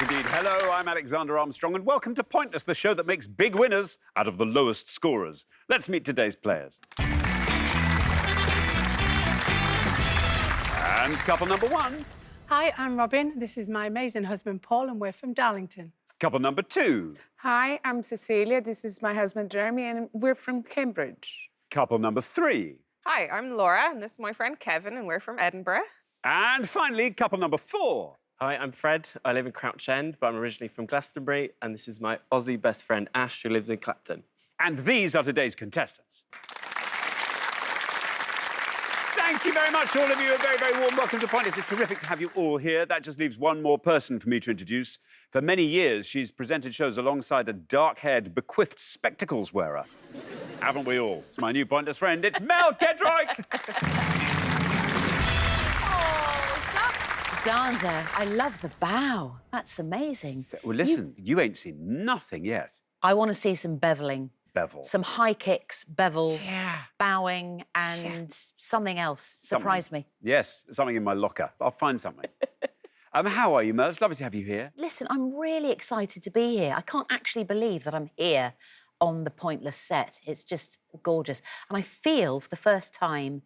indeed. Hello, I'm Alexander Armstrong, and welcome to Pointless, the show that makes big winners out of the lowest scorers. Let's meet today's players. And couple number one. Hi, I'm Robin. This is my amazing husband, Paul, and we're from Darlington. Couple number two. Hi, I'm Cecilia. This is my husband, Jeremy, and we're from Cambridge. Couple number three. Hi, I'm Laura, and this is my friend Kevin, and we're from Edinburgh. And finally, couple number four. Hi, I'm Fred. I live in Crouch End, but I'm originally from Glastonbury, and this is my Aussie best friend, Ash, who lives in Clapton. And these are today's contestants. Thank you very much, all of you. A very, very warm welcome to Pointless. It's terrific to have you all here. That just leaves one more person for me to introduce. For many years, she's presented shows alongside a dark-haired, bequiffed spectacles wearer. Haven't we all? It's my new Pointless friend. It's Mel Kedroik! Xander, I love the bow. That's amazing. Well, listen, you ain't seen nothing yet. I want to see some beveling. Bevel. Some high kicks, bevel, Yeah. bowing, and something else. Surprise me. Yes, something in my locker. I'll find something. How are you, Mel? It's lovely to have you here. Listen, I'm really excited to be here. I can't actually believe that I'm here on the Pointless set. It's just gorgeous. And I feel, for the first time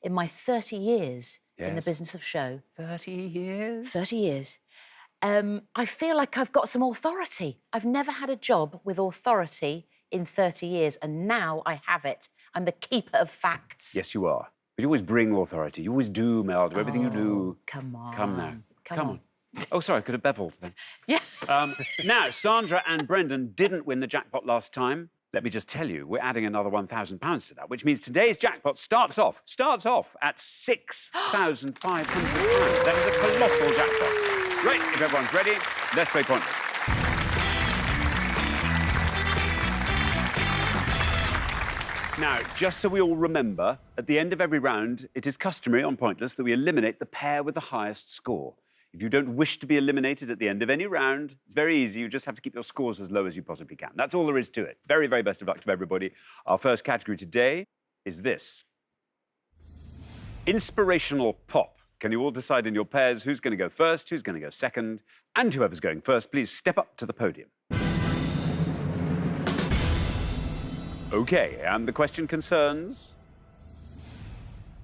in my 30 years in the Yes. business of show... 30 years? 30 years. I feel like I've got some authority. I've never had a job with authority in 30 years, and now I have it. I'm the keeper of facts. Yes, you are. But you always bring authority. You always do, Mel. Do everything you do. Come on. Come now. Come on. Oh, sorry, I could have beveled then. Yeah. Now, Sandra and Brendan didn't win the jackpot last time. Let me just tell you, we're adding another £1,000 to that, which means today's jackpot starts off at £6,500. That is a colossal jackpot. Right, if everyone's ready, let's play Pointless. Now, just so we all remember, at the end of every round, it is customary on Pointless that we eliminate the pair with the highest score. If you don't wish to be eliminated at the end of any round, it's very easy. You just have to keep your scores as low as you possibly can. That's all there is to it. Very, very best of luck to everybody. Our first category today is this. Inspirational pop. Can you all decide in your pairs who's going to go first, who's going to go second? And whoever's going first, please step up to the podium. OK, and the question concerns...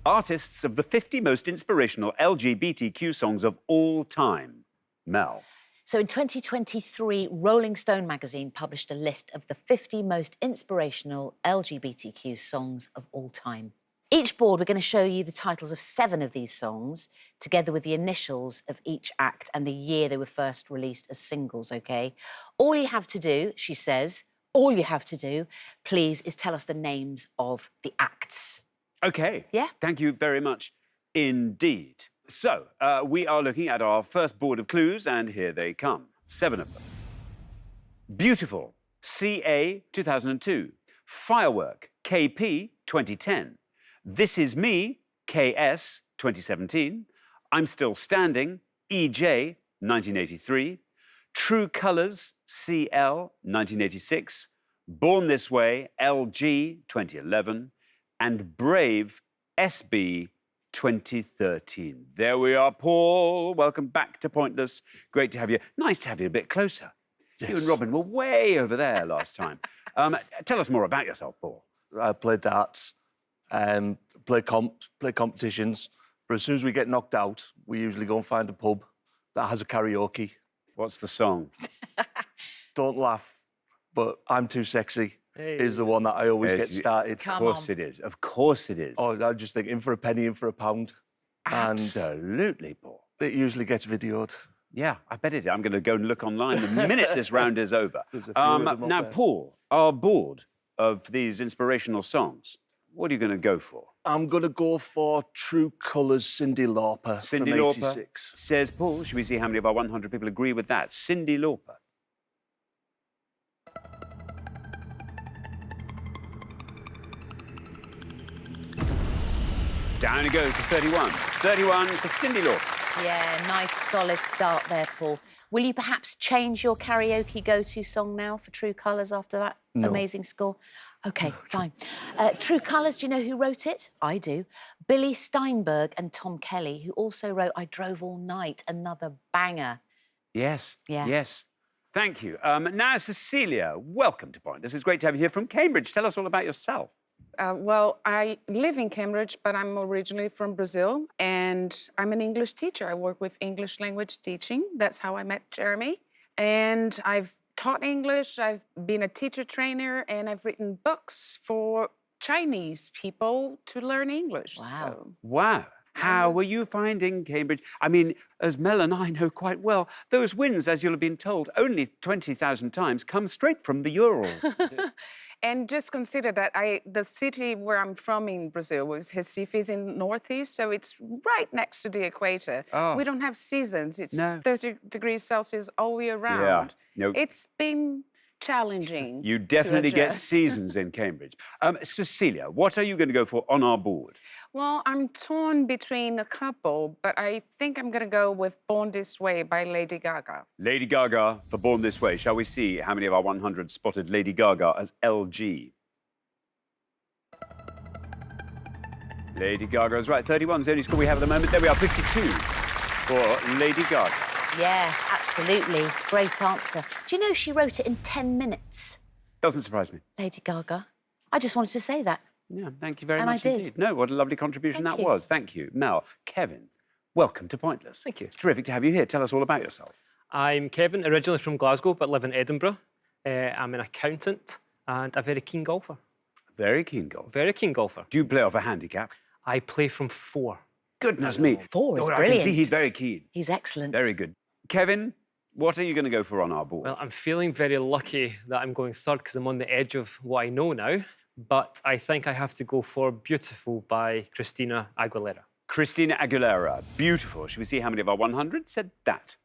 artists of the 50 most inspirational LGBTQ songs of all time. Mel. So in 2023, Rolling Stone magazine published a list of the 50 most inspirational LGBTQ songs of all time. Each board, we're going to show you the titles of 7 of these songs, together with the initials of each act and the year they were first released as singles, OK? All you have to do, she says, all you have to do, please, is tell us the names of the acts. OK. Yeah? Thank you very much indeed. So, we are looking at our first board of clues, and here they come. 7 of them. Beautiful, CA 2002. Firework, KP 2010. This Is Me, KS 2017. I'm Still Standing, EJ 1983. True Colours, CL 1986. Born This Way, LG 2011. And Brave, SB 2013. There we are, Paul. Welcome back to Pointless. Great to have you. Nice to have you a bit closer. Yes. You and Robin were way over there last time. Tell us more about yourself, Paul. I play darts, play competitions, but as soon as we get knocked out, we usually go and find a pub that has a karaoke. What's the song? Don't laugh, but I'm Too Sexy is the one that I always get started. Of course it is. Of course it is. Oh, I just think in for a penny, in for a pound. Absolutely, Paul. And it usually gets videoed. Yeah, I bet it is. I'm going to go and look online the minute this round is over. There's a few of them up now, there. Paul, our board of these inspirational songs, what are you going to go for? I'm going to go for True Colours, Cyndi Lauper Cyndi from Lauper 86. says Paul. Should we see how many of our 100 people agree with that? Cyndi Lauper. Down it goes to 31. 31 for Cyndi Lauper. Yeah, nice, solid start there, Paul. Will you perhaps change your karaoke go-to song now for True Colours after that amazing score? OK, fine. True Colours, do you know who wrote it? I do. Billy Steinberg and Tom Kelly, who also wrote I Drove All Night, another banger. Yes. Yeah. Yes. Thank you. Now, Cecilia, welcome to Pointless. It's great to have you here from Cambridge. Tell us all about yourself. Well, I live in Cambridge, but I'm originally from Brazil, and I'm an English teacher. I work with English language teaching. That's how I met Jeremy. And I've taught English, I've been a teacher trainer, and I've written books for Chinese people to learn English. Wow. So. Wow. How were you finding Cambridge? I mean, as Mel and I know quite well, those winds, as you'll have been told, only 20,000 times, come straight from the Urals. And just consider that the city where I'm from in Brazil was Recife is in northeast, so it's right next to the equator. Oh. We don't have seasons. It's No. 30 degrees Celsius all year round. No. It's been challenging. You to definitely get adjust. seasons in Cambridge. Cecilia, what are you going to go for on our board? Well, I'm torn between a couple, but I think I'm going to go with Born This Way by Lady Gaga. Lady Gaga for Born This Way. Shall we see how many of our 100 spotted Lady Gaga as LG? Lady Gaga is right. 31 is the only score we have at the moment. There we are, 52 for Lady Gaga. Yeah, absolutely. Great answer. Do you know she wrote it in 10 minutes, Doesn't surprise me. Lady Gaga? I just wanted to say that. Yeah, thank you very And I much did. indeed. No, what a lovely contribution Thank that you. was. Thank you. Mel, Kevin, welcome to Pointless. Thank you. It's terrific to have you here. Tell us all about yourself. I'm Kevin, originally from Glasgow, but live in Edinburgh. I'm an accountant and a very keen golfer. Very keen golfer. Very keen golfer. Do you play off a handicap? I play from 4. Goodness me. 4 is I can brilliant. see he's very keen. He's excellent. Very good. Kevin, what are you going to go for on our board? Well, I'm feeling very lucky that I'm going third because I'm on the edge of what I know now. But I think I have to go for Beautiful by Christina Aguilera. Christina Aguilera, beautiful. Should we see how many of our 100 said that?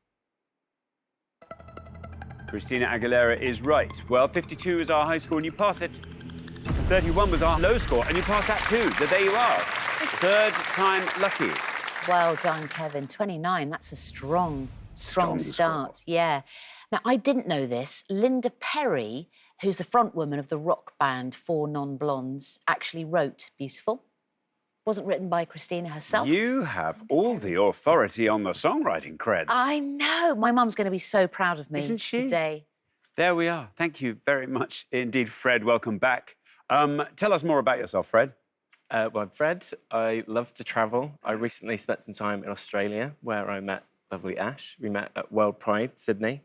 Christina Aguilera is right. Well, 52 is our high score and you pass it. 31 was our low score and you pass that too. So there you are. Third time lucky. Well done, Kevin. 29, that's a strong Strong start. score. Yeah. Now, I didn't know this. Linda Perry, who's the front woman of the rock band Four Non-Blondes, actually wrote Beautiful. Wasn't written by Christina herself. You have all the authority on the songwriting creds. I know. My mum's going to be so proud of me Isn't she? today. There we are. Thank you very much indeed, Fred. Welcome back. Tell us more about yourself, Fred. Well, I'm Fred. I love to travel. I recently spent some time in Australia where I met lovely Ash. We met at World Pride, Sydney.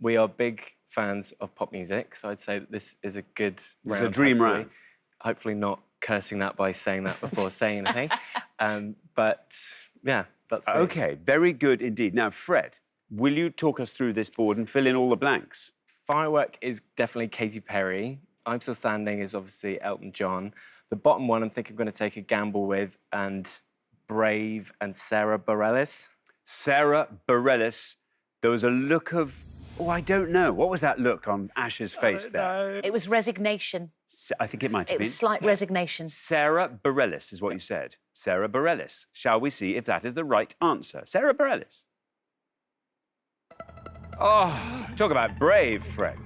We are big fans of pop music, so I'd say that this is a good This is round. a dream hopefully. round. Hopefully not cursing that by saying that before saying anything. But, yeah, that's me. OK, very good indeed. Now, Fred, will you talk us through this board and fill in all the blanks? Firework is definitely Katy Perry. I'm Still Standing is obviously Elton John. The bottom one I'm thinking I'm going to take a gamble with, and Brave and Sarah Bareilles. Sarah Bareilles. There was a look of, oh, I don't know. What was that look on Ash's face there? It was resignation. I think it might have It been. was slight resignation. Sarah Bareilles is what you said. Sarah Bareilles. Shall we see if that is the right answer? Sarah Bareilles. Oh, talk about brave, Fred.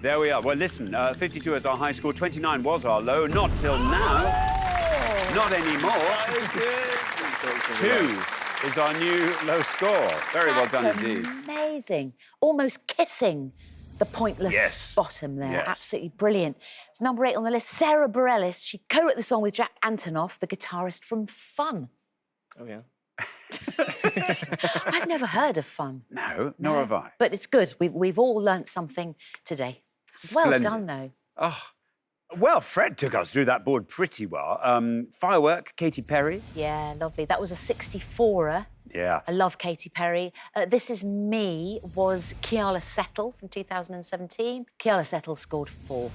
There we are. Well, listen, 52 is our high score, 29 was our low. Not till now. Not anymore. 2 is our new low score. Very well done That's indeed. amazing. Almost kissing the pointless Yes. bottom there. Yes. Absolutely brilliant. It's number 8 on the list, Sarah Bareilles. She co-wrote the song with Jack Antonoff, the guitarist from Fun. Oh, yeah. I've never heard of Fun. No, nor have I. But it's good. We've all learnt something today. Well Splendid. done, though. Oh, well, Fred took us through that board pretty well. Firework, Katy Perry. Yeah, lovely. That was a 64er. Yeah. I love Katy Perry. This Is Me was Kiala Settle from 2017. Kiala Settle scored 4.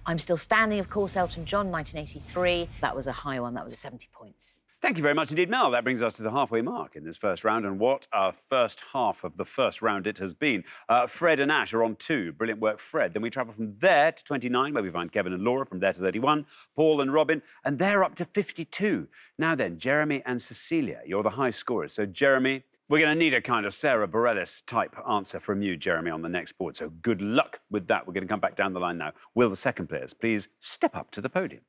I'm Still Standing, of course, Elton John, 1983. That was a high one. That was 70 points. Thank you very much indeed, Mel. That brings us to the halfway mark in this first round, and what a first half of the first round it has been. Fred and Ash are on 2. Brilliant work, Fred. Then we travel from there to 29, where we find Kevin and Laura, from there to 31, Paul and Robin, and they're up to 52. Now then, Jeremy and Cecilia, you're the high scorers. So, Jeremy, we're going to need a kind of Sarah Bareilles type answer from you, Jeremy, on the next board. So good luck with that. We're going to come back down the line now. Will the second players please step up to the podium?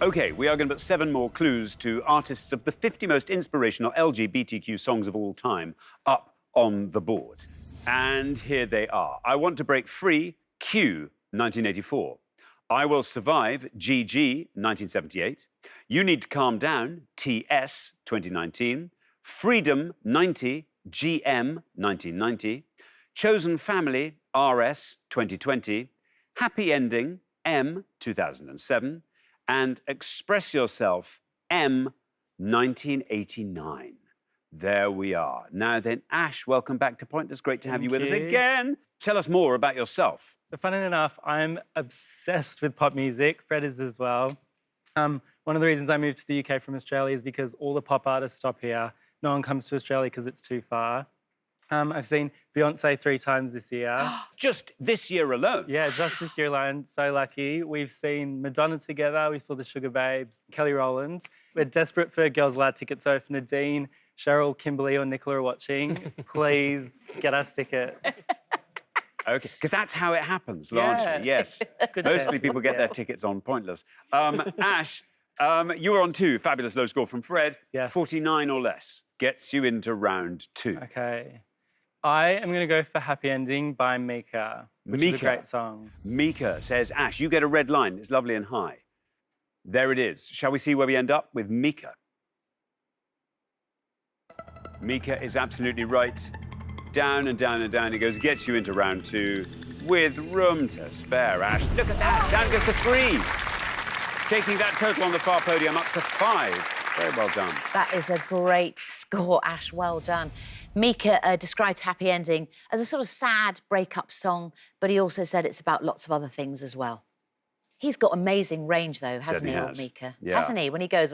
OK, we are going to put 7 more clues to artists of the 50 most inspirational LGBTQ songs of all time up on the board. And here they are. I Want to Break Free, Q, 1984. I Will Survive, GG, 1978. You Need to Calm Down, TS, 2019. Freedom, 90, GM, 1990. Chosen Family, RS, 2020. Happy Ending, M, 2007. And Express Yourself, M, 1989. There we are. Now then, Ash, welcome back to Pointless. Great to have you with us again. Tell us more about yourself. So funnily enough, I'm obsessed with pop music. Fred is as well. One of the reasons I moved to the UK from Australia is because all the pop artists stop here. No one comes to Australia because it's too far. I've seen Beyonce 3 times this year. Just this year alone? Yeah, just this year alone. So lucky. We've seen Madonna together. We saw the Sugar Babes, Kelly Rowland. We're desperate for Girls Aloud tickets. So if Nadine, Cheryl, Kimberly or Nicola are watching, please get us tickets. OK, because that's how it happens, largely, yes. Mostly people get their tickets on Pointless. Ash, you were on 2. Fabulous low score from Fred. Yes. 49 or less gets you into round 2. OK. I am going to go for Happy Ending by Mika, which is a great song. Mika says, Ash, you get a red line. It's lovely and high. There it is. Shall we see where we end up with Mika? Mika is absolutely right. Down and down and down it goes. Gets you into round 2 with room to spare. Ash, look at that. Down goes to 3. Taking that total on the far podium up to 5. Very well done. That is a great score, Ash. Well done. Mika described Happy Ending as a sort of sad breakup song, but he also said it's about lots of other things as well. He's got amazing range, though, hasn't he, old Mika? Yeah. Hasn't he? When he goes...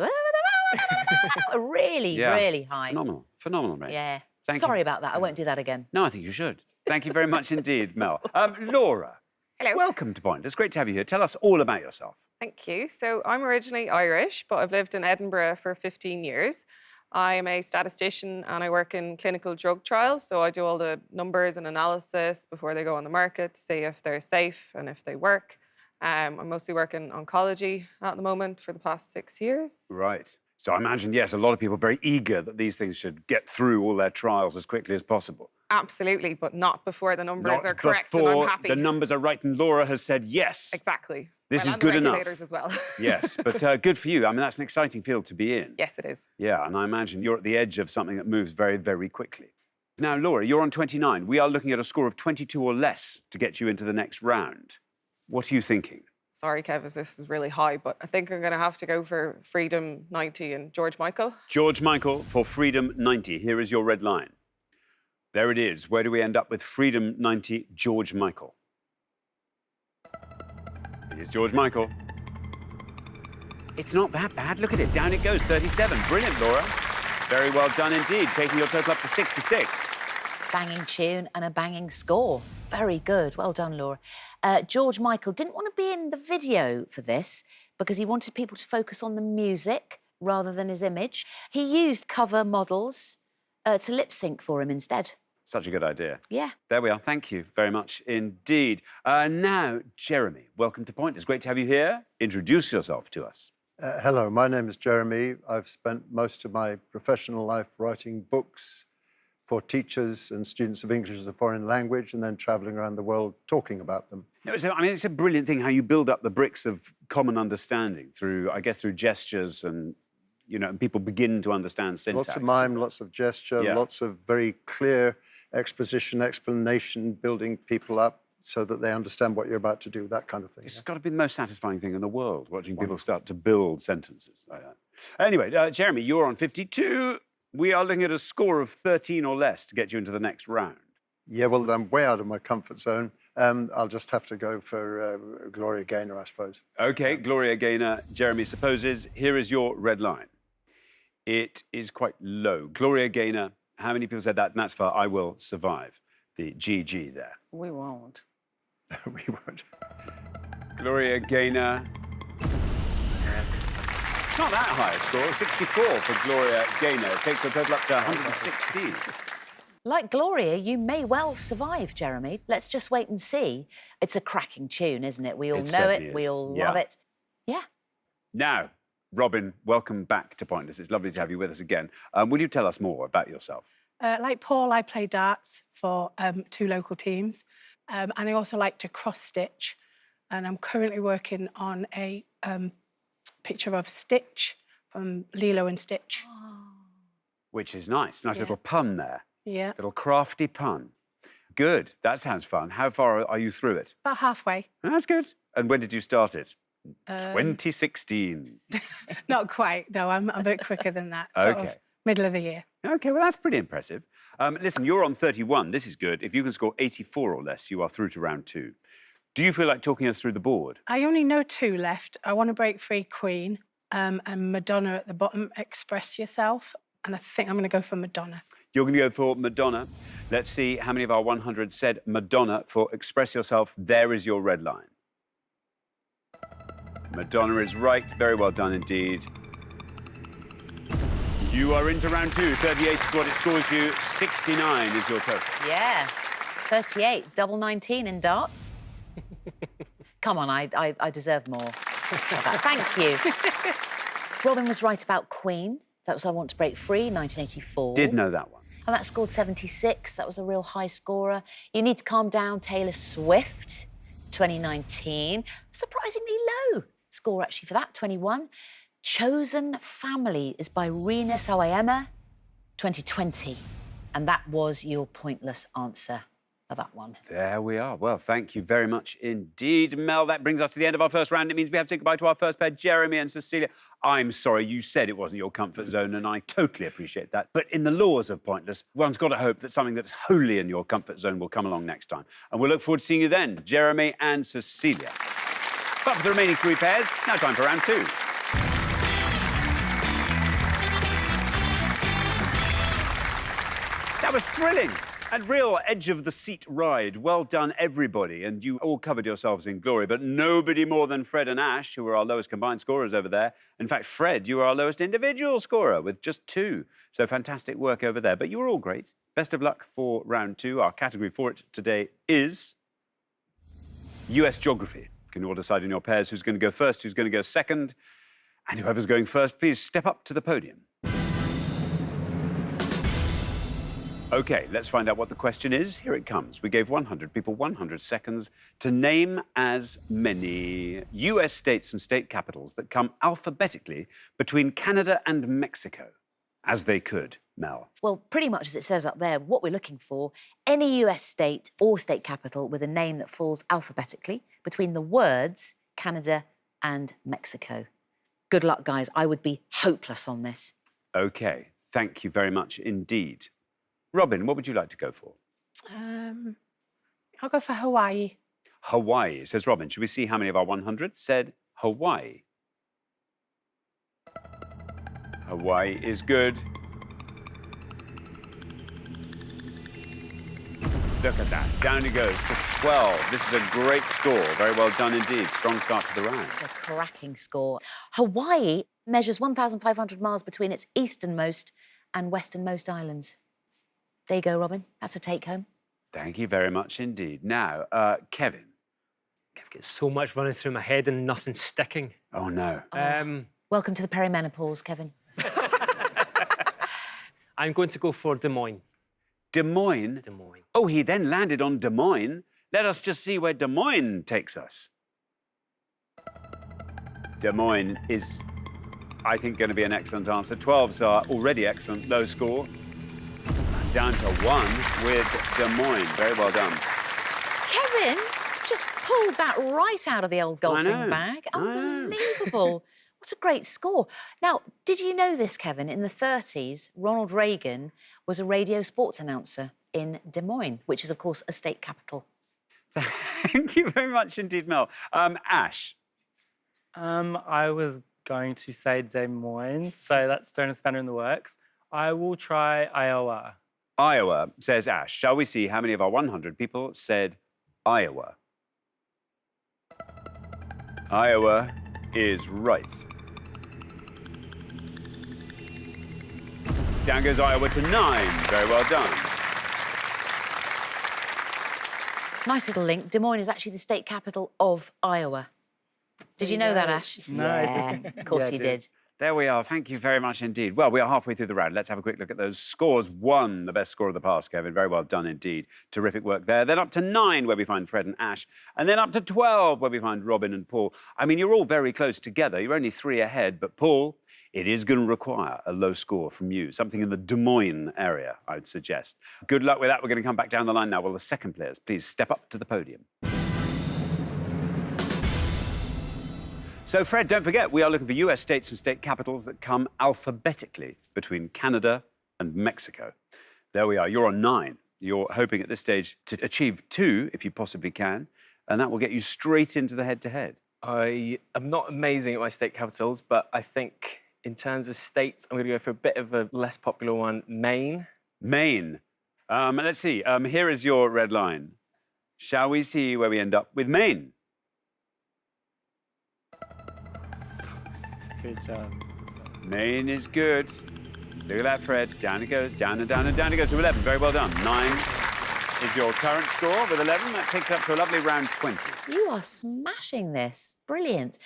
really, really high. Phenomenal, mate. Yeah. Thank Sorry you. about that. I won't do that again. No, I think you should. Thank you very much indeed, Mel. Laura. Hello. Welcome to Point. It's great to have you here. Tell us all about yourself. Thank you. So I'm originally Irish, but I've lived in Edinburgh for 15 years. I'm a statistician and I work in clinical drug trials. So I do all the numbers and analysis before they go on the market to see if they're safe and if they work. I'm mostly working oncology at the moment for the past 6 years. Right. So I imagine, yes, a lot of people are very eager that these things should get through all their trials as quickly as possible. Absolutely, but not before the numbers Not are correct and I'm before happy. the numbers are right, and Laura has said yes. Exactly. This Well, is and the good enough. regulators as well. Yes, but good for you. I mean, that's an exciting field to be in. Yes, it is. Yeah, and I imagine you're at the edge of something that moves very, very quickly. Now, Laura, you're on 29. We are looking at a score of 22 or less to get you into the next round. What are you thinking? Sorry, Kev, this is really high, but I think I'm going to have to go for Freedom 90 and George Michael. George Michael for Freedom 90. Here is your red line. There it is. Where do we end up with Freedom 90, George Michael? It is George Michael. It's not that bad. Look at it. Down it goes. 37. Brilliant, Laura. Very well done indeed. Taking your total up to 66. Banging tune and a banging score. Very good. Well done, Laura. George Michael didn't want to be in the video for this because he wanted people to focus on the music rather than his image. He used cover models to lip sync for him instead. Such a good idea. Yeah. There we are. Thank you very much indeed. Now, Jeremy, welcome to Point. It's great to have you here. Introduce yourself to us. Hello, my name is Jeremy. I've spent most of my professional life writing books for teachers and students of English as a foreign language and then travelling around the world talking about them. No, so, I mean, it's a brilliant thing how you build up the bricks of common understanding through, I guess, through gestures and, you know, and people begin to understand syntax. Lots of mime, lots of gesture, lots of very clear exposition, explanation, building people up so that they understand what you're about to do, that kind of thing. It's got to be the most satisfying thing in the world, watching people start to build sentences like that. Anyway, Jeremy, you're on 52. We are looking at a score of 13 or less to get you into the next round. Yeah, well, I'm way out of my comfort zone. I'll just have to go for Gloria Gaynor, I suppose. OK, Gloria Gaynor, Jeremy supposes. Here is your red line. It is quite low. Gloria Gaynor, how many people said that? And that's for I Will Survive, the GG there. We won't. We won't. Gloria Gaynor. It's not that high a score, 64 for Gloria Gaynor. It takes the total up to 116. Like Gloria, you may well survive, Jeremy. Let's just wait and see. It's a cracking tune, isn't it? We all know it. We all love it. Yeah. Now, Robin, welcome back to Pointless. It's lovely to have you with us again. Will you tell us more about yourself? Like Paul, I play darts for 2 local teams, and I also like to cross-stitch. And I'm currently working on a picture of Stitch from Lilo and Stitch. Which is nice. Nice little pun there. Yeah, Little crafty pun. Good. That sounds fun. How far are you through it? about halfway. That's good. And when did you start it? Um, 2016. Not quite. No, I'm a bit quicker than that. Sort of Okay. middle of the year. OK, well, that's pretty impressive. Listen, you're on 31. This is good. If you can score 84 or less, you are through to round 2. Do you feel like talking us through the board? I only know 2 left. I Want to Break Free, Queen, and Madonna at the bottom, Express Yourself. And I think I'm going to go for Madonna. You're going to go for Madonna. Let's see how many of our 100 said Madonna for Express Yourself. There is your red line. Madonna is right. Very well done indeed. You are into round 2. 38 is what it scores you. 69 is your total. Yeah. 38, double 19 in darts. Come on, I deserve more. Thank you. Robin was right about Queen. That was I Want to Break Free, 1984. Did know that one. And that scored 76. That was a real high scorer. You Need to Calm Down, Taylor Swift, 2019. Surprisingly low score, actually, for that, 21. Chosen Family is by Rina Sawayama, 2020. And that was your pointless answer for that one. There we are. Well, thank you very much indeed, Mel. That brings us to the end of our first round. It means we have to say goodbye to our first pair, Jeremy and Cecilia. I'm sorry, you said it wasn't your comfort zone, and I totally appreciate that. But in the laws of Pointless, one's got to hope that something that's wholly in your comfort zone will come along next time. And we'll look forward to seeing you then, Jeremy and Cecilia. But for the remaining 3 pairs, now time for round 2. That was thrilling. And real edge-of-the-seat ride. Well done, everybody. And you all covered yourselves in glory, but nobody more than Fred and Ash, who were our lowest combined scorers over there. In fact, Fred, you were our lowest individual scorer with just 2. So fantastic work over there. But you were all great. Best of luck for round 2. Our category for it today is US Geography. You can all decide in your pairs who's going to go first, who's going to go second. And whoever's going first, please step up to the podium. OK, let's find out what the question is. Here it comes. We gave 100 people 100 seconds to name as many US states and state capitals that come alphabetically between Canada and Mexico as they could, Mel. Well, pretty much as it says up there, what we're looking for, any US state or state capital with a name that falls alphabetically between the words Canada and Mexico. Good luck, guys. I would be hopeless on this. OK, thank you very much indeed. Robin, what would you like to go for? I'll go for Hawaii. Hawaii, says Robin. Should we see how many of our 100 said Hawaii? Hawaii is good. Look at that. Down it goes to 12. This is a great score. Very well done indeed. Strong start to the round. It's a cracking score. Hawaii measures 1,500 miles between its easternmost and westernmost islands. There you go, Robin. That's a take-home. Thank you very much indeed. Now, Kevin. I've got so much running through my head and nothing sticking. Oh, no. Welcome to the perimenopause, Kevin. I'm going to go for Des Moines. Des Moines? Des Moines. Oh, he then landed on Des Moines. Let us just see where Des Moines takes us. Des Moines is, I think, going to be an excellent answer. 12s are already excellent. Low score. Down to 1 with Des Moines. Very well done. Kevin just pulled that right out of the old golfing bag. Unbelievable. What a great score. Now, did you know this, Kevin? In the 30s, Ronald Reagan was a radio sports announcer in Des Moines, which is, of course, a state capital. Thank you very much indeed, Mel. Ash. I was going to say Des Moines, so that's thrown a spanner in the works. I will try Iowa. Iowa, says Ash. Shall we see how many of our 100 people said Iowa? Iowa is right. Down goes Iowa to 9. Very well done. Nice little link. Des Moines is actually the state capital of Iowa. Did you know that, Ash? No, I yeah, didn't. of course Yeah, I you did. did. There we are. Thank you very much indeed. Well, we are halfway through the round. Let's have a quick look at those scores. 1, the best score of the past, Kevin. Very well done indeed. Terrific work there. Then up to 9, where we find Fred and Ash. And then up to 12, where we find Robin and Paul. I mean, you're all very close together. You're only 3 ahead. But, Paul, it is going to require a low score from you. Something in the Des Moines area, I would suggest. Good luck with that. We're going to come back down the line now. Well, the second players, please step up to the podium. So, Fred, don't forget, we are looking for US states and state capitals that come alphabetically between Canada and Mexico. There we are. You're on 9. You're hoping at this stage to achieve 2, if you possibly can, and that will get you straight into the head-to-head. I am not amazing at my state capitals, but I think in terms of states, I'm going to go for a bit of a less popular one, Maine. Maine. Let's see. Here is your red line. Shall we see where we end up with Maine? Good job. Maine is good. Look at that, Fred. Down it goes, down and down and down it goes to 11. Very well done. 9 is your current score with 11. That takes it up to a lovely round 20. You are smashing this. Brilliant.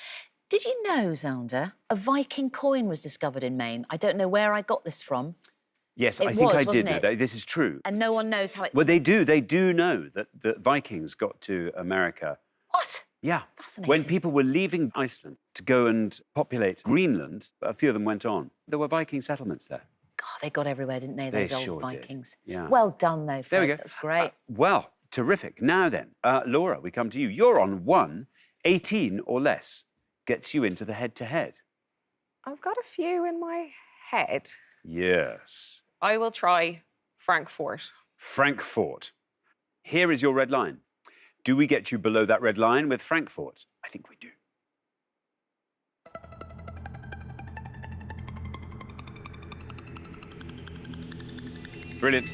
Did you know, Zelda, a Viking coin was discovered in Maine? I don't know where I got this from. Yes, It I think was, I did wasn't know it? that. This is true. And no one knows how it... Well, they do. They do know that the Vikings got to America. What? Yeah. Fascinating. When people were leaving Iceland to go and populate Greenland, a few of them went on. There were Viking settlements there. God, they got everywhere, didn't they, They those old sure did. Vikings? Yeah. Well done, though, Fred. There we go. That's great. Well, terrific. Now then, Laura, we come to you. You're on 1. 18 or less gets you into the head-to-head. I've got a few in my head. Yes. I will try Frankfurt. Frankfurt. Here is your red line. Do we get you below that red line with Frankfurt? I think we do. Brilliant.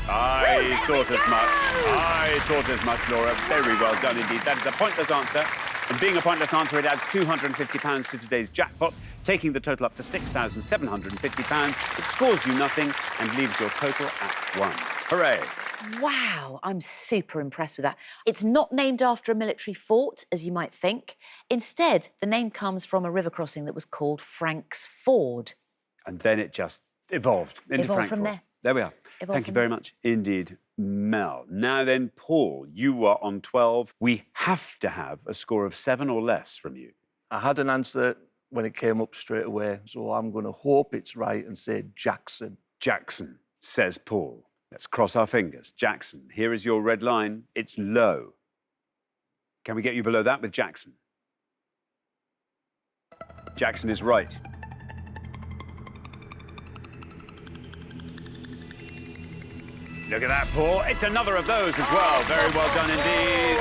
I thought as much. I thought as much, Laura. Very well done indeed. That is a pointless answer. And being a pointless answer, it adds £250 to today's jackpot, taking the total up to £6,750. It scores you nothing and leaves your total at 1. Hooray. Wow, I'm super impressed with that. It's not named after a military fort, as you might think. Instead, the name comes from a river crossing that was called Frank's Ford. And then it just evolved into Evolved Frankfurt. from there. There we are. Evolved Thank you from very there. much indeed, Mel. Now then, Paul, you were on 12. We have to have a score of 7 or less from you. I had an answer when it came up straight away, so I'm going to hope it's right and say Jackson. Jackson, says Paul. Let's cross our fingers. Jackson, here is your red line. It's low. Can we get you below that with Jackson? Jackson is right. Look at that, Paul. It's another of those as well. Very well done indeed.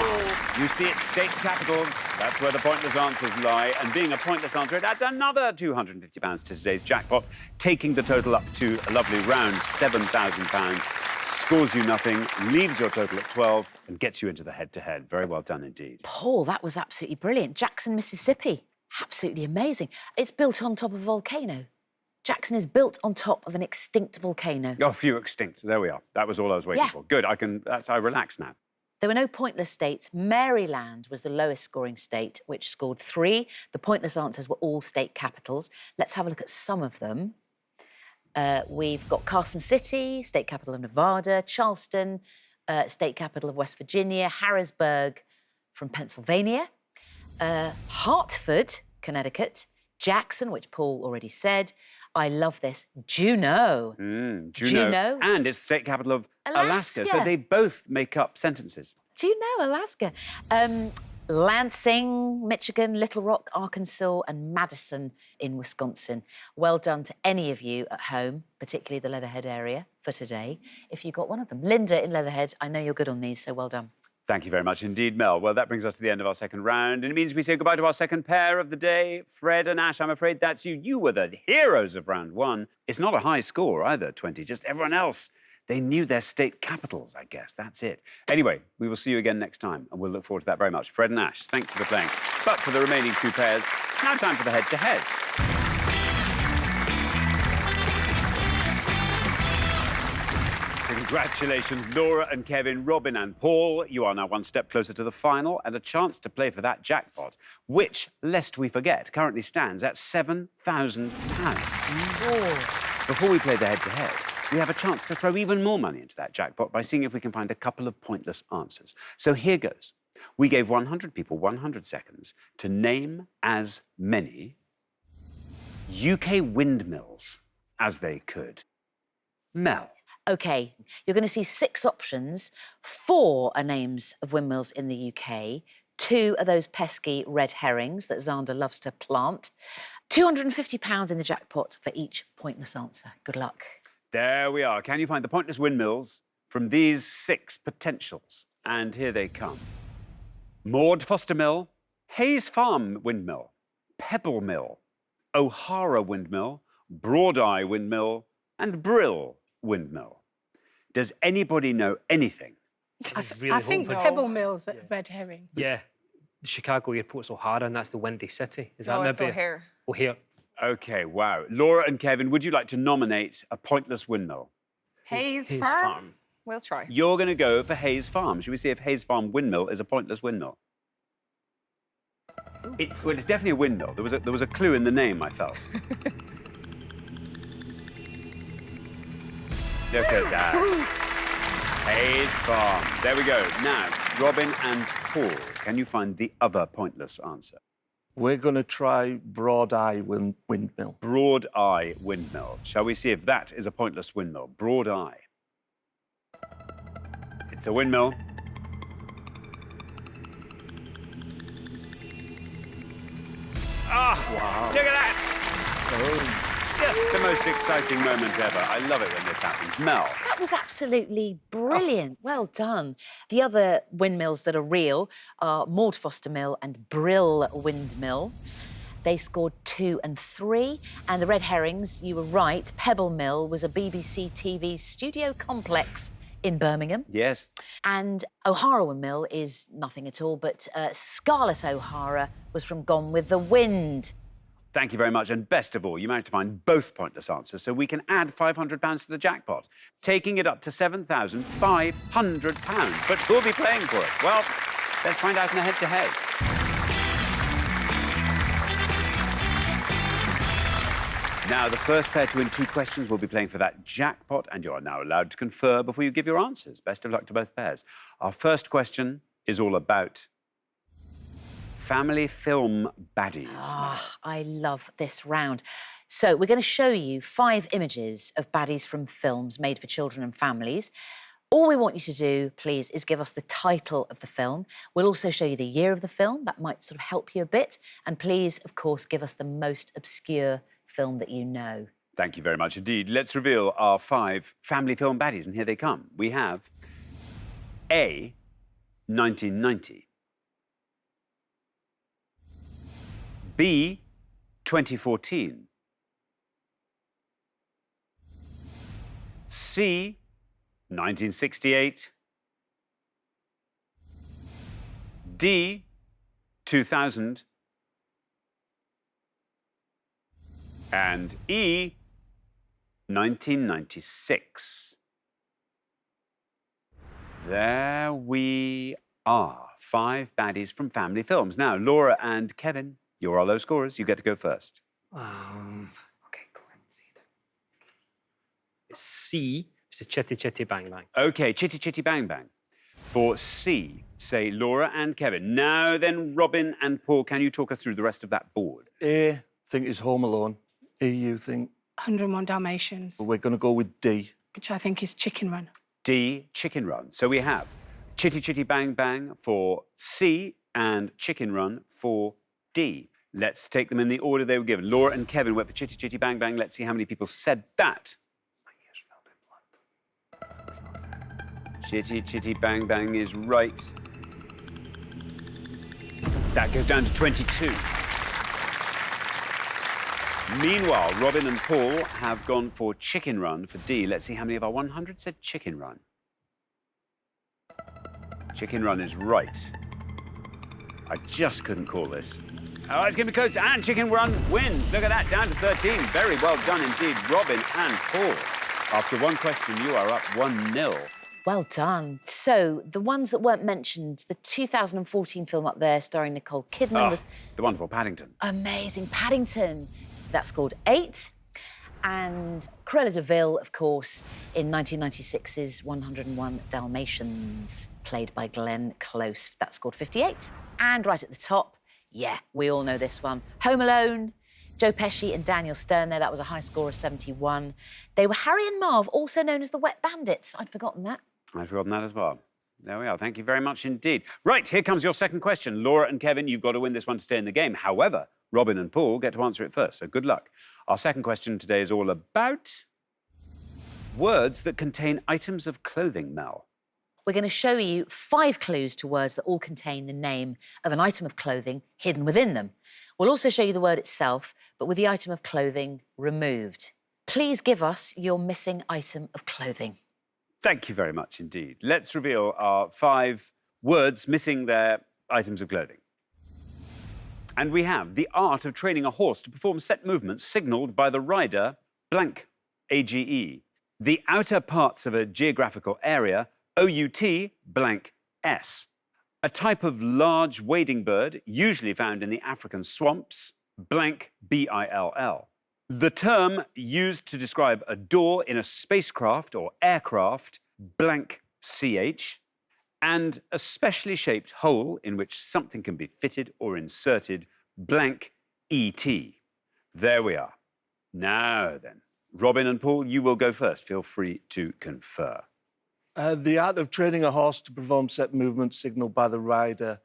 You see, it's state capitals. That's where the pointless answers lie. And being a pointless answer, it adds another £250 to today's jackpot, taking the total up to a lovely round £7,000. Scores you nothing, leaves your total at 12, and gets you into the head-to-head. Very well done indeed. Paul, that was absolutely brilliant. Jackson, Mississippi. Absolutely amazing. It's built on top of a volcano. Jackson is built on top of an extinct volcano. Oh, few extinct. There we are. That was all I was waiting Yeah. for. Good. I relax now. There were no pointless states. Maryland was the lowest scoring state, which scored 3. The pointless answers were all state capitals. Let's have a look at some of them. We've got Carson City, state capital of Nevada, Charleston, state capital of West Virginia, Harrisburg from Pennsylvania, Hartford, Connecticut, Jackson, which Paul already said. I love this. Juneau. Juneau. And it's the state capital of Alaska. So Alaska. they both make up sentences. Juneau, Alaska. Lansing, Michigan, Little Rock, Arkansas, and Madison in Wisconsin. Well done to any of you at home, particularly the Leatherhead area, for today, if you got one of them. Linda in Leatherhead, I know you're good on these, so well done. Thank you very much indeed, Mel. Well, that brings us to the end of our second round, and it means we say goodbye to our second pair of the day. Fred and Ash, I'm afraid that's you. You were the heroes of round 1. It's not a high score either, 20. Just everyone else, they knew their state capitals, I guess. That's it. Anyway, we will see you again next time, and we'll look forward to that very much. Fred and Ash, thank you for playing. But for the remaining 2 pairs, now time for the head-to-head. Congratulations, Laura and Kevin, Robin and Paul. You are now one step closer to the final and a chance to play for that jackpot, which, lest we forget, currently stands at £7,000. Before we play the head-to-head, we have a chance to throw even more money into that jackpot by seeing if we can find a couple of pointless answers. So here goes. We gave 100 people 100 seconds to name as many UK windmills as they could. Mel. OK, you're going to see 6 options. 4 are names of windmills in the UK. 2 are those pesky red herrings that Xander loves to plant. £250 in the jackpot for each pointless answer. Good luck. There we are. Can you find the pointless windmills from these 6 potentials? And here they come. Maud Foster Mill, Hayes Farm Windmill, Pebble Mill, O'Hara Windmill, Broad-Eye Windmill, and Brill Windmill. Does anybody know anything? I think Pebble Mill's at red herring. Yeah. The Chicago airport's O'Hara, and that's the Windy City. Is that No, maybe? it's O'Hare. O'Hare. OK, wow. Laura and Kevin, would you like to nominate a pointless windmill? Hayes Hayes Farm. Farm. We'll try. You're going to go for Hayes Farm. Should we see if Hayes Farm Windmill is a pointless windmill? Well, it's definitely a windmill. There was a clue in the name, I felt. Look at that. Hayes Farm. There we go. Now, Robin and Paul, can you find the other pointless answer? We're going to try Broad-Eye Windmill. Broad-Eye Windmill. Shall we see if that is a pointless windmill? Broad-Eye. It's a windmill. Ah! Wow. Look at that! Just the most exciting moment ever. I love it when this happens. Mel. That was absolutely brilliant. Well done. The other windmills that are real are Maud Foster Mill and Brill Windmill. They scored 2 and 3. And the red herrings, you were right, Pebble Mill was a BBC TV studio complex in Birmingham. Yes. And O'Hara Windmill is nothing at all, but Scarlett O'Hara was from Gone with the Wind. Thank you very much. And best of all, you managed to find both pointless answers, so we can add £500 to the jackpot, taking it up to £7,500. But who'll be playing for it? Well, let's find out in the head-to-head. Now, the first pair to win 2 questions will be playing for that jackpot, and you are now allowed to confer before you give your answers. Best of luck to both pairs. Our first question is all about family film baddies. Ah, I love this round. So we're going to show you 5 images of baddies from films made for children and families. All we want you to do, please, is give us the title of the film. We'll also show you the year of the film. That might sort of help you a bit. And please, of course, give us the most obscure film that you know. Thank you very much indeed. Let's reveal our 5 family film baddies, and here they come. We have A, 1990. B, 2014. C, 1968. D, 2000. And E, 1996. There we are. 5 baddies from family films. Now, Laura and Kevin, you're our low scorers. You get to go first. Okay, go and see them. C, it's a Chitty Chitty Bang Bang. OK, Chitty Chitty Bang Bang. For C, say Laura and Kevin. Now then, Robin and Paul, can you talk us through the rest of that board? A, think is Home Alone. E, you think? 101 Dalmatians, Well, we're going to go with D. which I think is Chicken Run. D, Chicken Run. So we have Chitty Chitty Bang Bang for C and Chicken Run for D. Let's take them in the order they were given. Laura and Kevin went for Chitty Chitty Bang Bang. Let's see how many people said that. Chitty Chitty Bang Bang is right. That goes down to 22. Meanwhile, Robin and Paul have gone for Chicken Run for D. Let's see how many of our 100 said Chicken Run. Chicken Run is right. I just couldn't call this. Oh, it's going to be close, and Chicken Run wins. Look at that, down to 13. Very well done indeed, Robin and Paul. After one question, you are up 1-0. Well done. So, the ones that weren't mentioned, the 2014 film up there starring Nicole Kidman was The wonderful Paddington. amazing. Paddington. That scored 8. And Cruella de Vil, of course, in 1996's 101 Dalmatians, played by Glenn Close. That scored 58. And right at the top, yeah, we all know this one, Home Alone. Joe Pesci and Daniel Stern there, that was a high score of 71. They were Harry and Marv, also known as the Wet Bandits. I'd forgotten that. I'd forgotten that as well. There we are. Thank you very much indeed. Right, here comes your second question. Laura and Kevin, you've got to win this one to stay in the game. However, Robin and Paul get to answer it first, so good luck. Our second question today is all about words that contain items of clothing, Mel. We're going to show you 5 clues to words that all contain the name of an item of clothing hidden within them. We'll also show you the word itself, but with the item of clothing removed. Please give us your missing item of clothing. Thank you very much indeed. Let's reveal our 5 words missing their items of clothing. And we have the art of training a horse to perform set movements signalled by the rider, blank, AGE. The outer parts of a geographical area, OUT, blank, S. A type of large wading bird, usually found in the African swamps, blank, BILL. The term used to describe a door in a spacecraft or aircraft, blank, CH. And a specially shaped hole in which something can be fitted or inserted, blank, ET. There we are. Now then, Robin and Paul, you will go first. Feel free to confer. The art of training a horse to perform set movements signalled by the rider.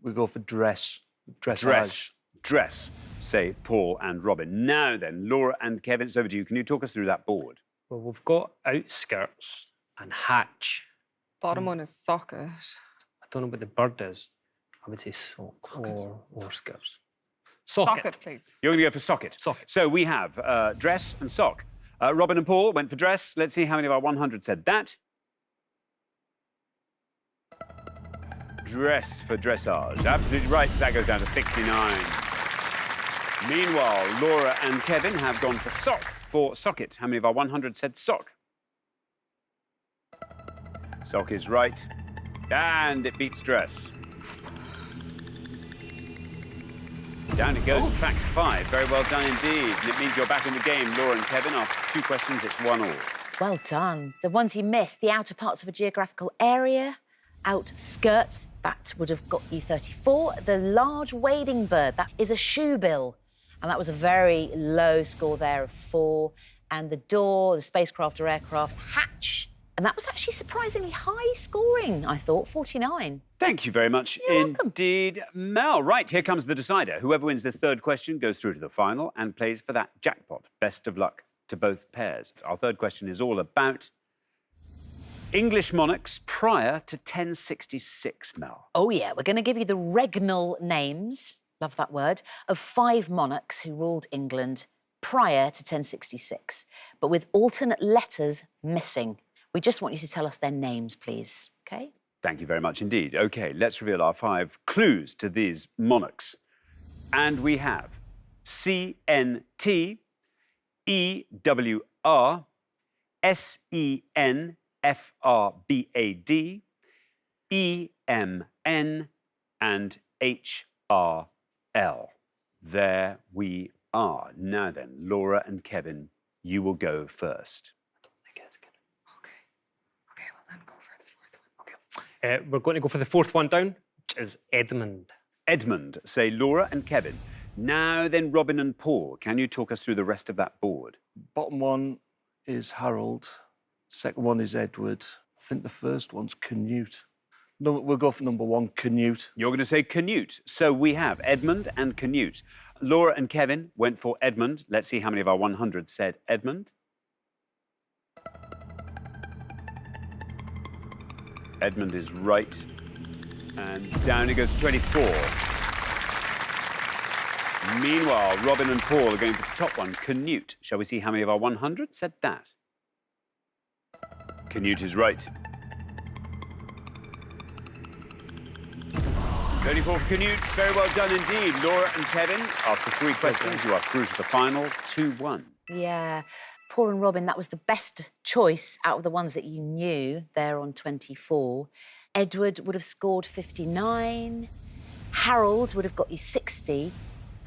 We go for dress. Dress. Dress, say Paul and Robin. Now then, Laura and Kevin, it's over to you. Can you talk us through that board? Well, we've got outskirts and hatch. Bottom one is socket. I don't know what the bird is. I would say sock or skirts. Socket. Socket, please. You're going to go for socket. Socket. So we have dress and sock. Robin and Paul went for dress. Let's see how many of our 100 said that. Dress for dressage. Absolutely right. That goes down to 69. Meanwhile, Laura and Kevin have gone for sock for socket. How many of our 100 said sock? Sock is right. And it beats dress. Down it goes, in fact, 5. Very well done indeed. And it means you're back in the game, Laura and Kevin. After 2 questions, it's 1-1. Well done. The ones you missed, the outer parts of a geographical area, outskirts, that would have got you 34. The large wading bird, that is a shoebill. And that was a very low score there of 4. And the door, the spacecraft or aircraft, hatch. And that was actually surprisingly high scoring, I thought, 49. Thank you very much indeed, Mel. Right, here comes the decider. Whoever wins the third question goes through to the final and plays for that jackpot. Best of luck to both pairs. Our third question is all about English monarchs prior to 1066, Mel. Oh, yeah, we're going to give you the regnal names, love that word, of 5 monarchs who ruled England prior to 1066, but with alternate letters missing. We just want you to tell us their names, please, OK? Thank you very much indeed. OK, let's reveal our 5 clues to these monarchs. And we have CNT, EWR, SEN, FRBAD, EMN, and HRL. There we are. Now then, Laura and Kevin, you will go first. Okay, well then go for the fourth one. We're going to go for the 4th one down, which is Edmund. Edmund, say Laura and Kevin. Now then, Robin and Paul, can you talk us through the rest of that board? Bottom one is Harold. Second one is Edward. I think the first one's Canute. No, we'll go for number 1, Canute. You're going to say Canute. So we have Edmund and Canute. Laura and Kevin went for Edmund. Let's see how many of our 100 said Edmund. Edmund is right. And down it goes to 24. Meanwhile, Robin and Paul are going for the top one, Canute. Shall we see how many of our 100 said that? Canute is right. 34 for Canute. Very well done indeed. Laura and Kevin, after 3 questions, you are through to the final 2-1. Yeah. Paul and Robin, that was the best choice out of the ones that you knew. They're on 24. Edward would have scored 59. Harold would have got you 60.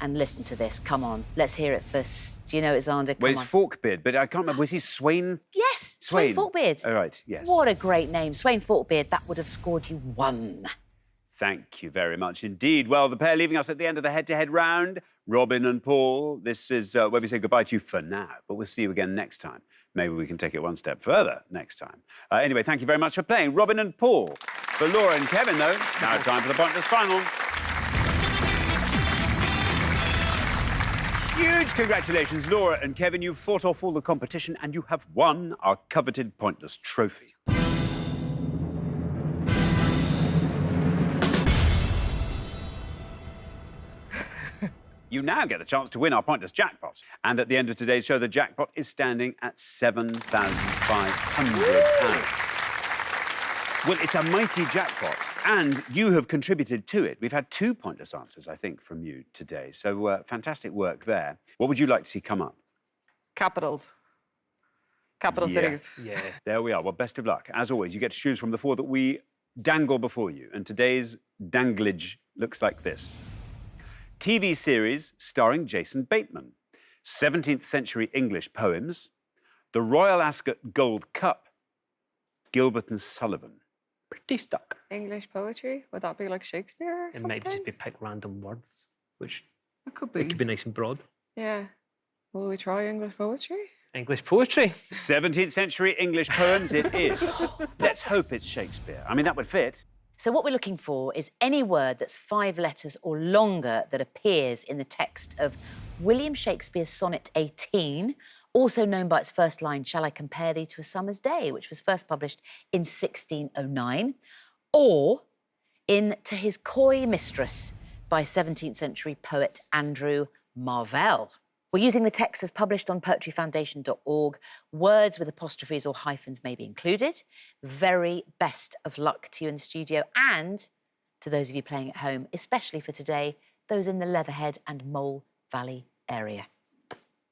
And listen to this, come on, let's hear it first. Do you know it, Xander? Come Well, it's on. Forkbeard, but I can't remember. Was he Swain? Yes, Swain. Swain Forkbeard. All right, yes. What a great name. Swain Forkbeard, that would have scored you 1. Thank you very much indeed. Well, the pair leaving us at the end of the head-to-head round, Robin and Paul. This is where we say goodbye to you for now, but we'll see you again next time. Maybe we can take it one step further next time. Anyway, thank you very much for playing. Robin and Paul. For Laura and Kevin, though, now time for the Pointless Final. Huge congratulations, Laura and Kevin. You've fought off all the competition and you have won our coveted Pointless trophy. You now get the chance to win our Pointless jackpot. And at the end of today's show, the jackpot is standing at £7,500. Well, it's a mighty jackpot, and you have contributed to it. We've had 2 pointless answers, I think, from you today. So fantastic work there. What would you like to see come up? Capitals. Capital cities. Yeah. There we are. Well, best of luck. As always, you get to choose from the 4 that we dangle before you. And today's danglage looks like this. TV series starring Jason Bateman. 17th century English poems. The Royal Ascot Gold Cup. Gilbert and Sullivan. Pretty stuck. English poetry? Would that be like Shakespeare or It something? might just be pick random words, which It could it could be nice and broad. Yeah. Will we try English poetry? English poetry. 17th century English poems it is. Let's hope it's Shakespeare. I mean, that would fit. So what we're looking for is any word that's 5 letters or longer that appears in the text of William Shakespeare's Sonnet 18, also known by its first line, Shall I Compare Thee to a Summer's Day, which was first published in 1609, or in To His Coy Mistress by 17th century poet Andrew Marvell. We're using the text as published on poetryfoundation.org. Words with apostrophes or hyphens may be included. Very best of luck to you in the studio and to those of you playing at home, especially for today, those in the Leatherhead and Mole Valley area.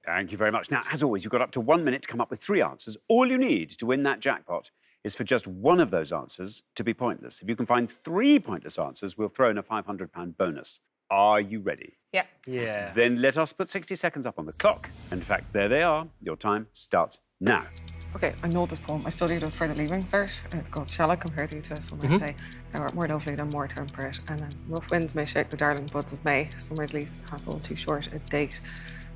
Thank you very much. Now, as always, you've got up to 1 minute to come up with 3 answers. All you need to win that jackpot is for just one of those answers to be pointless. If you can find 3 pointless answers, we'll throw in a £500 bonus. Are you ready? Yeah. Yeah. Then let us put 60 seconds up on the clock. In fact, there they are. Your time starts now. Okay, I know this poem. I studied it for the Leaving Cert. It goes, Shall I compare thee to a summer's day? Thou art more lovely than more temperate. And then rough winds may shake the darling buds of May. Summer's lease hath all too short a date.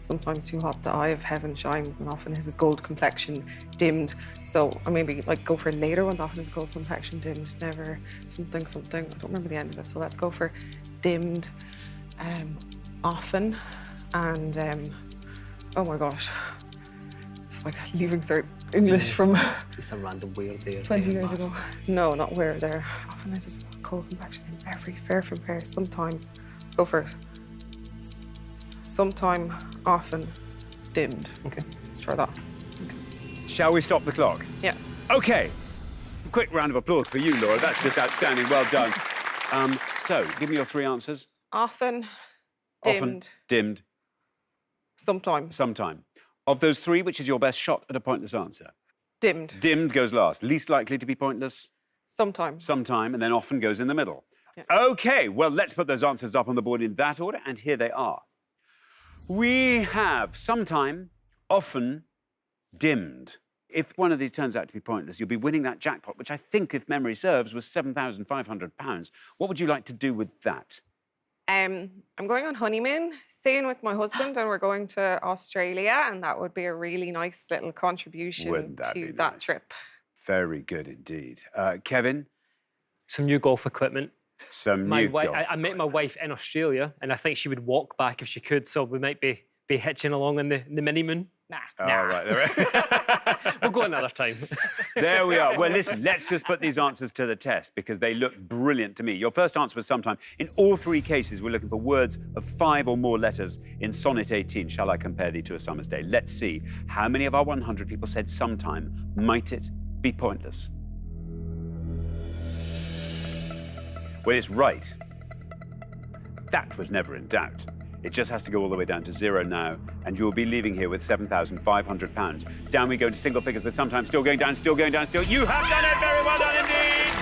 Sometimes too hot the eye of heaven shines, and often is his gold complexion dimmed. So I maybe like go for later ones. Often his gold complexion dimmed. Never something something. I don't remember the end of it. So let's go for dimmed. Often, and oh my gosh, it's like Leaving Cert English from Just a random word there. 20 years ago. No, not where there. Often is his cold complexion in every fair from fair. Sometime, let's go for sometime, often, dimmed. Okay. Let's try that. Shall we stop the clock? Yeah. OK. Quick round of applause for you, Laura. That's just outstanding. Well done. So, give me your 3 answers. Often, dimmed, Often, dimmed, sometime, sometime. Of those 3, which is your best shot at a pointless answer? dimmed, Dimmed goes last. Least likely to be pointless? sometime. Sometime, and then often goes in the middle. Yeah. OK, well, let's put those answers up on the board in that order, and here they are. We have sometime, often, dimmed. If one of these turns out to be pointless, you'll be winning that jackpot, which I think, if memory serves, was £7,500. What would you like to do with that? I'm going on honeymoon, staying with my husband, and we're going to Australia, and that would be a really nice little contribution Wouldn't that be to that nice? trip. Very good indeed. Kevin? Some new golf equipment. Some My new wife, golf I met my wife in Australia, and I think she would walk back if she could, so we might be hitching along in the mini-moon. Nah. All right. We'll go another time. There we are. Well, listen, let's just put these answers to the test because they look brilliant to me. Your first answer was sometime. In all 3 cases, we're looking for words of 5 or more letters in Sonnet 18, Shall I Compare Thee to a Summer's Day? Let's see how many of our 100 people said sometime. Might it be pointless? Well, it's right. That was never in doubt. It just has to go all the way down to 0 now, and you will be leaving here with £7,500. Down we go to single figures, but sometimes still going down, still going down, still. You have done it! Very well done indeed!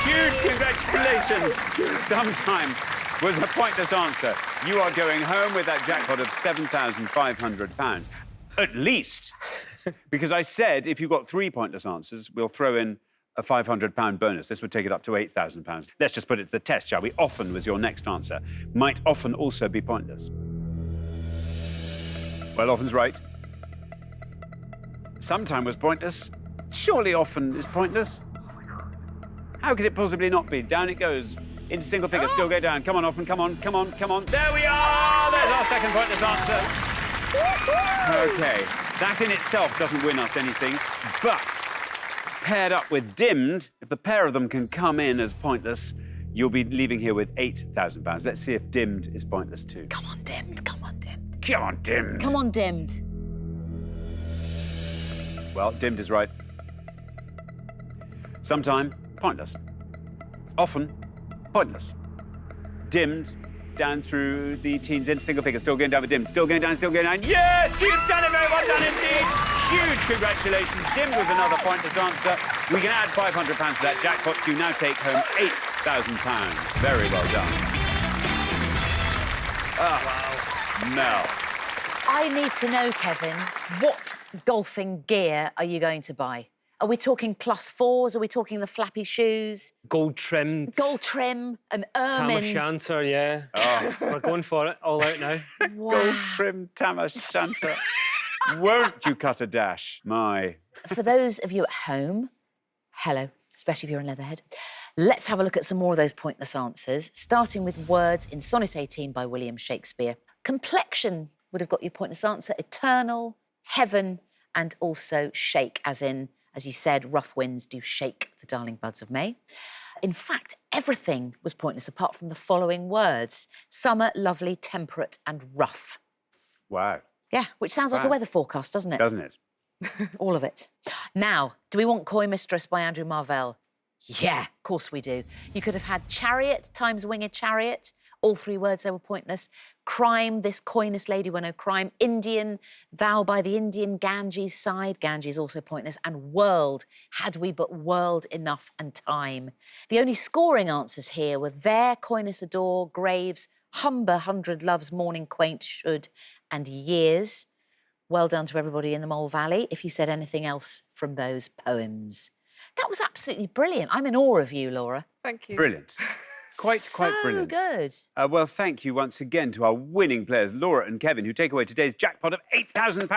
Huge congratulations! Sometime was a pointless answer. You are going home with that jackpot of £7,500. At least. Because I said if you've got 3 pointless answers, we'll throw in a £500 bonus. This would take it up to £8,000. Let's just put it to the test, shall we? Often was your next answer. Might often also be pointless. Well, often's right. Sometime was pointless. Surely often is pointless. How could it possibly not be? Down it goes. Into single figures, still go down. Come on, often, come on, come on, come on. There we are! There's our second pointless answer. OK, that in itself doesn't win us anything, but paired up with dimmed, if the pair of them can come in as pointless, you'll be leaving here with £8,000. Let's see if dimmed is pointless too. Come on, dimmed. Come on, dimmed. Come on, dimmed. Come on, dimmed. Well, dimmed is right. Sometime, pointless. Often, pointless. Dimmed, down through the teens into single figures, still going down with dimmed, still going down, still going down. Yes, you've done it, very well done indeed. Huge congratulations. Dimmed was another pointless answer. We can add £500 to that jackpot. You now take home £8,000. Very well done. Wow. Mel. I need to know, Kevin, what golfing gear are you going to buy? Are we talking +4s? Are we talking the flappy shoes? Gold trimmed. Gold trim, an ermine. Tam-o-shanter, yeah. Oh. We're going for it, all out now. Wow. Gold trimmed tam-o-shanter. Won't you cut a dash? My. For those of you at home, hello, especially if you're in Leatherhead, let's have a look at some more of those pointless answers, starting with words in Sonnet 18 by William Shakespeare. Complexion would have got your pointless answer. Eternal, heaven, and also shake, as in, as you said, rough winds do shake the darling buds of May. In fact, everything was pointless apart from the following words: summer, lovely, temperate, and rough. Wow. Yeah, which sounds like a weather forecast, doesn't it? Doesn't it? All of it. Now, do we want Coy Mistress by Andrew Marvell? Yeah, of course we do. You could have had chariot times winged chariot. All 3 words, they were pointless. Crime, this coyness lady were no crime. Indian, thou by the Indian Ganges side. Ganges also pointless. And world, had we but world enough and time. The only scoring answers here were there, coyness adore, graves, humber, 100 loves, morning quaint, should, and years. Well done to everybody in the Mole Valley if you said anything else from those poems. That was absolutely brilliant. I'm in awe of you, Laura. Thank you. Brilliant. Quite brilliant. So good. Well, thank you once again to our winning players, Laura and Kevin, who take away today's jackpot of £8,000.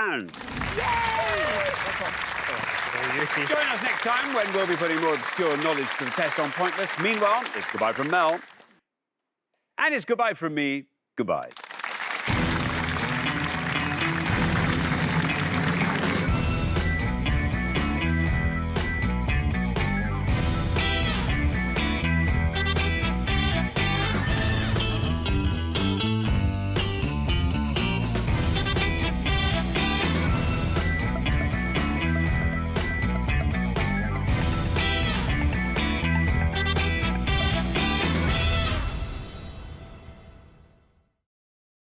Join us next time when we'll be putting more obscure knowledge to the test on Pointless. Meanwhile, it's goodbye from Mel. And it's goodbye from me. Goodbye.